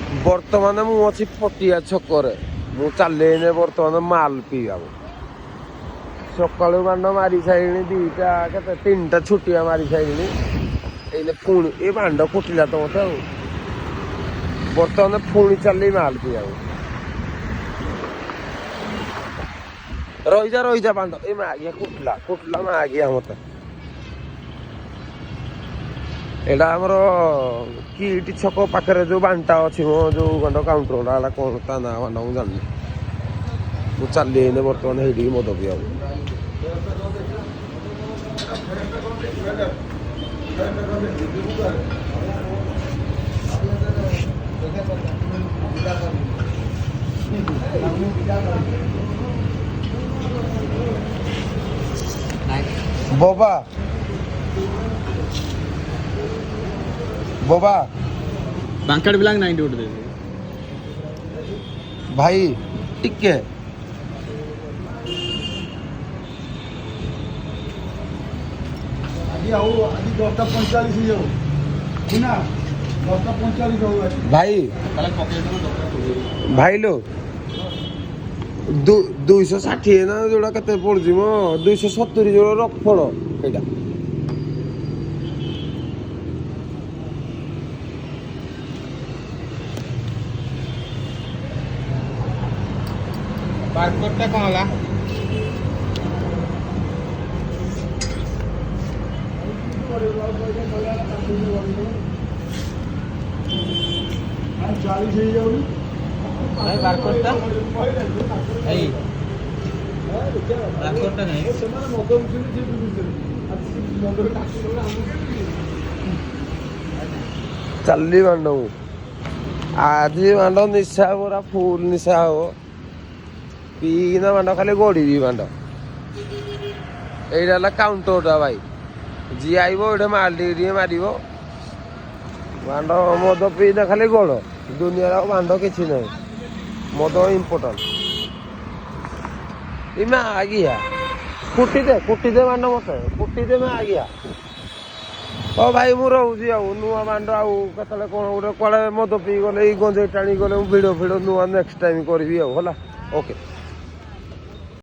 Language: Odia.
ବର୍ତ୍ତମାନ ମୁଁ ଅଛି ପଟିଆ ଛକରେ। ମୁଁ ଚାଲିନି ବର୍ତ୍ତମାନ ମାଲ ପିଇବାକୁ। ସକାଳୁ ବାଣ୍ଡ ମାରି ସାରିଲିଣି ଦିଟା କେତେ ତିନିଟା ଛୁଟିଆ ମାରି ସାରିଲିଣି। ଏଇନେ ପୁଣି ଏ ବାଣ୍ଡ କୁଟିଲା ତ ମତେ ଆଉ। ବର୍ତ୍ତମାନ ପୁଣି ଚାଲି ମାଲ ପିଇବାକୁ। ରହିଯା ବାଣ୍ଡ ଏ ମାଗିଆ କୁଟିଲା ମାଗିଆ ମତେ। ଏଇଟା ଆମର କିଟି ଛକ ପାଖରେ ଯୋଉ ବାଣ୍ଟା ଅଛି ମୋ ଯୋଉ ଗଣ୍ଡ କାଉଣ୍ଟରଟା ହେଲା କଣ ତା ନାଁ ବାଣ୍ଡ ମୁଁ ଜାଣିନି। ମୁଁ ଚାଲି ଏଇନେ ବର୍ତ୍ତମାନ ହେଇଠିକି ମଦ ପିଇବାକୁ। ବୋବା ବାଙ୍କାଡ ପିଲାଙ୍କୁ 90 ଗୋଟେ ଦେବି ଭାଇ ଟିକେ ଆଜି 10:45 ହେଇଯାଉ ନା 10:45 ହଉ ଭାଇ ଭାଇଲୋ 260 ନା ଯୋଉଟା କେତେ ପଡୁଛି ମ 270 ଯୋଉ ରଫଳ ସେଇଟା ବାରକୋଟଟା କଣ ହେଲା? ଚାଳିଶ ହେଇଯାଉନି ବାରକୋଟଟା ଏଇ ବାରକୋଟଟା ନାହିଁ ସେମାନେ ମଦ ବୁଝୁଛନ୍ତି ମଦରେ ଚାଲି ବାଣ୍ଡ ମୁଁ ଆଜି ବାଣ୍ଡ ନିଶା ପୁରା ଫୁଲ ନିଶା ହବ ପିଇକିନା ବାଣ୍ଡ ଖାଲି ଗଡ଼ିବି ବାଣ୍ଡ। ଏଇଟା ହେଲା କାଉଣ୍ଟରଟା ଭାଇ। ଯିଏ ଆଇବ ଏଇଟା ମାଲ ଟିକେ ମାରିବ ବାଣ୍ଡ। ମଦ ପିଇନା ଖାଲି ଗୋଳ ଦୁନିଆରେ ଆଉ ବାଣ୍ଡ କିଛି ନାହିଁ। ମଦ ଇମ୍ପୋର୍ଟାଣ୍ଟ। ଇମା ଆଗିଆ କୁଟିଦେ ବାଣ୍ଡ ମତେ କୁଟିଦେ ମା ଆଗିଆ। ହଉ ଭାଇ ମୁଁ ରହୁଛି ଆଉ ନୂଆ ବାଣ୍ଡ ଆଉ କେତେବେଳେ କଣ ଗୋଟେ କୁଆଡ଼େ ମଦ ପିଇ ଗଲେ ଏଇ ଗଞ୍ଜେଇ ଟାଣି ଗଲେ ମୁଁ ଭିଡ଼ିଓ ନୂଆ ନେକ୍ସଟ ଟାଇମ୍ କରିବି ଆଉ ହେଲା ଓକେ।